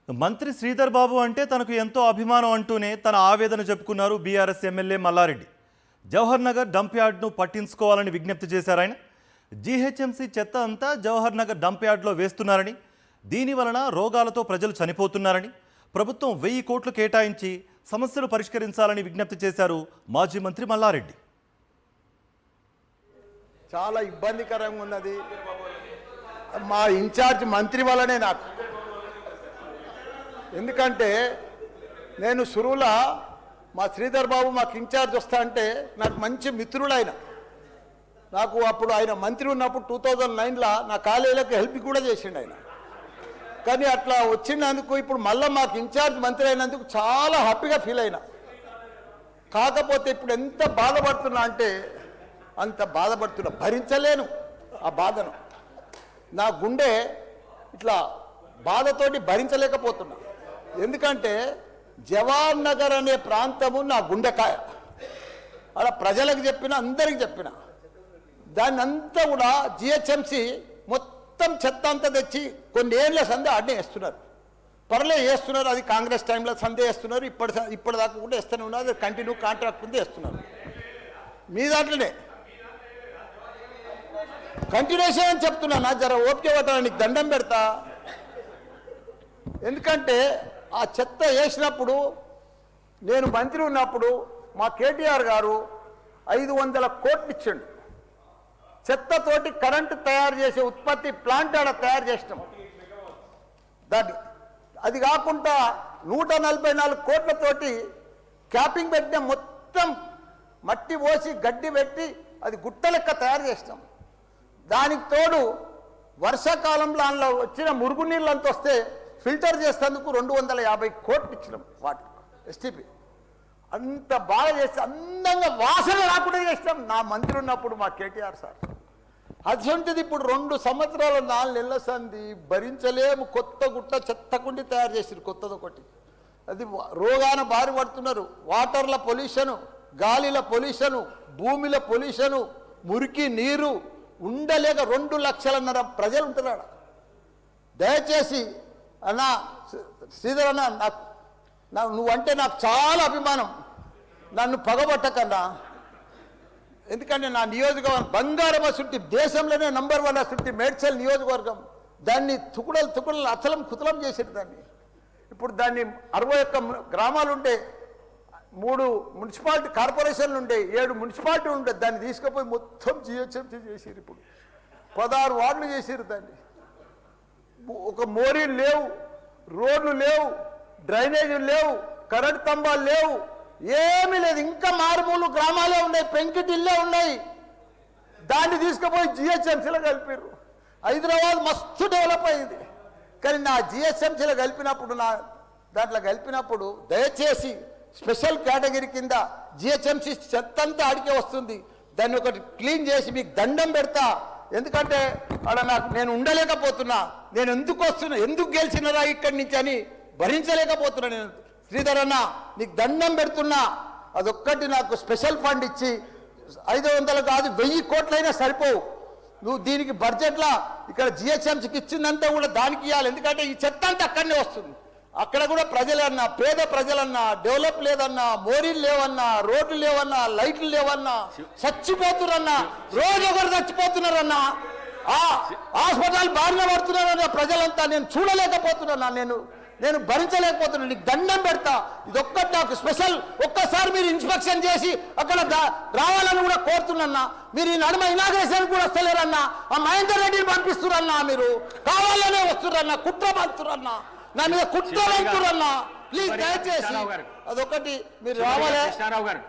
మంత్రి శ్రీధర్ బాబు అంటే తనకు ఎంతో అభిమానం అంటూనే తన ఆవేదన చెప్పుకున్నారు BRS MLA Mallareddy. Jawahar Nagar dump యార్డ్ను పట్టించుకోవాలని విజ్ఞప్తి చేశారు ఆయన. జీహెచ్ఎంసీ చెత్త అంతా జవహర్ నగర్ డంప్ యార్డ్లో వేస్తున్నారని, దీనివలన రోగాలతో ప్రజలు చనిపోతున్నారని, ప్రభుత్వం 1000 కోట్లు కేటాయించి సమస్యలు పరిష్కరించాలని విజ్ఞప్తి చేశారు మాజీ మంత్రి మల్లారెడ్డి. చాలా ఇబ్బందికరంగా ఉన్నది. మా ఇన్ఛార్జ్ మంత్రి వల్లనే నాకు, ఎందుకంటే నేను సురువుల మా శ్రీధర్ బాబు మాకు ఇన్ఛార్జ్ వస్తా అంటే నాకు మంచి మిత్రుడు ఆయన. నాకు అప్పుడు ఆయన మంత్రి ఉన్నప్పుడు 2009లో నా కాలేజీలకు హెల్ప్ కూడా చేసిండు ఆయన. కానీ అట్లా వచ్చినందుకు ఇప్పుడు మళ్ళీ మాకు ఇన్ఛార్జ్ మంత్రి అయినందుకు చాలా హ్యాపీగా ఫీల్ అయినా. కాకపోతే ఇప్పుడు ఎంత బాధపడుతున్నా అంటే అంత బాధపడుతున్నా, భరించలేను ఆ బాధను. నా గుండె ఇట్లా బాధతోటి భరించలేకపోతున్నా. ఎందుకంటే జవహర్ నగర్ అనే ప్రాంతము నా గుండెకాయ. అలా ప్రజలకు చెప్పిన, అందరికి చెప్పిన, దాన్ని అంతా కూడా జిహెచ్ఎంసి మొత్తం చెత్త అంతా తెచ్చి కొన్ని ఏళ్ళ సందే ఆడనే వేస్తున్నారు. పర్లే వేస్తున్నారు, అది కాంగ్రెస్ టైంలో సందే వేస్తున్నారు, ఇప్పటిదాకా కూడా వేస్తూనే ఉన్నారు. అది కంటిన్యూ కాంట్రాక్ట్ ఉంది వేస్తున్నారు. మీ దాంట్లోనే కంటిన్యూషన్ అని చెప్తున్నా. నా జర ఓపిక పట్టాలి, నీకు దండం పెడతా. ఎందుకంటే ఆ చెత్త వేసినప్పుడు నేను మంత్రి ఉన్నప్పుడు మా కేటీఆర్ గారు 500 కోట్లు ఇచ్చిండు. చెత్తతోటి కరెంటు తయారు చేసే ఉత్పత్తి ప్లాంట్ ఆడ తయారు చేసినాం. దాన్ని అది కాకుండా 144 కోట్లతోటి క్యాపింగ్ పెట్టిన, మొత్తం మట్టి పోసి గడ్డి పెట్టి అది గుట్ట లెక్క తయారు చేసినాం. దానికి తోడు వర్షాకాలంలో అందులో వచ్చిన మురుగునీళ్ళు అంత వస్తే ఫిల్టర్ చేసేందుకు 250 కోట్లు ఇచ్చినాం వాటర్ ఎస్టీపీ. అంత బాగా చేస్తే అందంగా వాసన రాకుండా చేసినాం నా మంత్రి ఉన్నప్పుడు మా కేటీఆర్ సార్. అటువంటిది ఇప్పుడు 2 సంవత్సరాలు 4 నెలల సంది భరించలేము. కొత్త గుట్ట చెత్తకుండి తయారు చేసారు, కొత్తది ఒకటి. అది రోగాన బారి పడుతున్నారు. వాటర్ల పొల్యూషను, గాలిల పొల్యూషను, భూమిల పొల్యూషను, మురికి నీరు ఉండలేక 2 లక్షలన్నర ప్రజలు ఉంటున్నాడు. దయచేసి అన్నా శ్రీధర్ అన్న, నువ్వంటే నాకు చాలా అభిమానం, నన్ను పగబట్టకన్నా. ఎందుకంటే నా నియోజకవర్గం బంగారం అసుంటి, దేశంలోనే నంబర్ 1 అసుంటి మేడ్చల్ నియోజకవర్గం. దాన్ని తుకుడలు అచలం కుతలం చేసేది దాన్ని. ఇప్పుడు దాన్ని 61 గ్రామాలు ఉండే, 3 మున్సిపాలిటీ కార్పొరేషన్లు ఉండే, 7 మున్సిపాలిటీలు ఉండే. దాన్ని తీసుకుపోయి మొత్తం జిహెచ్ఎంసీ చేసారు. ఇప్పుడు 16 వార్డులు చేసారు దాన్ని. ఒక మోరీలు లేవు, రోడ్లు లేవు, డ్రైనేజీలు లేవు, కరెంట్ స్తంభాలు లేవు, ఏమీ లేదు. ఇంకా మారుమూలు గ్రామాలే ఉన్నాయి, పెంకిటిల్లే ఉన్నాయి. దాన్ని తీసుకుపోయి జిహెచ్ఎంసీలో కలిపారు. హైదరాబాద్ మస్తు డెవలప్ అయింది. కానీ నా జిహెచ్ఎంసీలో కలిపినప్పుడు, నా దాంట్లో కలిపినప్పుడు దయచేసి స్పెషల్ కేటగిరీ కింద జిహెచ్ఎంసీ చెత్త అంతా ఆడికే వస్తుంది. దాన్ని ఒకటి క్లీన్ చేసి మీకు దండం పెడతా. ఎందుకంటే అక్కడ నేను ఉండలేకపోతున్నా. నేను ఎందుకు వస్తున్నా, ఎందుకు గెలిచినరా ఇక్కడి నుంచి అని భరించలేకపోతున్నా. నేను శ్రీధర్ అన్న నీకు దండం పెడుతున్నా, అదొక్కటి నాకు స్పెషల్ ఫండ్ ఇచ్చి 500 కాదు 1000 కోట్లైనా సరిపోవు. నువ్వు దీనికి బడ్జెట్లో ఇక్కడ జిహెచ్ఎంసీకి ఇచ్చిందంతా కూడా దానికి ఇవ్వాలి. ఎందుకంటే ఈ చెత్త అంతా అక్కడనే వస్తుంది. అక్కడ కూడా ప్రజలన్నా, పేద ప్రజలన్నా, డెవలప్ లేదన్నా, మోరీలు లేవన్నా, రోడ్లు లేవన్నా, లైట్లు లేవన్నా, చచ్చిపోతున్నారన్నా, రోజు ఒకరు చచ్చిపోతున్నారన్నా, హాస్పిటల్ బారిన పడుతున్నారన్న ప్రజలంతా. నేను చూడలేకపోతున్నా, నేను భరించలేకపోతున్నా. నీకు దండం పెడతా. ఇదొక్కటి నాకు స్పెషల్. ఒక్కసారి మీరు ఇన్స్పెక్షన్ చేసి అక్కడ రావాలని కూడా కోరుతున్నా. మీరు ఈ నడుమ ఇనాగ్రేషన్ కూడా వస్తలేరన్నా. ఆ మహేందర్ రెడ్డిని పంపిస్తురన్నా, మీరు కావాలనే వస్తురన్నా, కుట్ర పంపుతురన్నా, నా మీద కుట్ర పంపుతురన్నా. ప్లీజ్ దయచేసి అదొకటి మీరు రావాలి.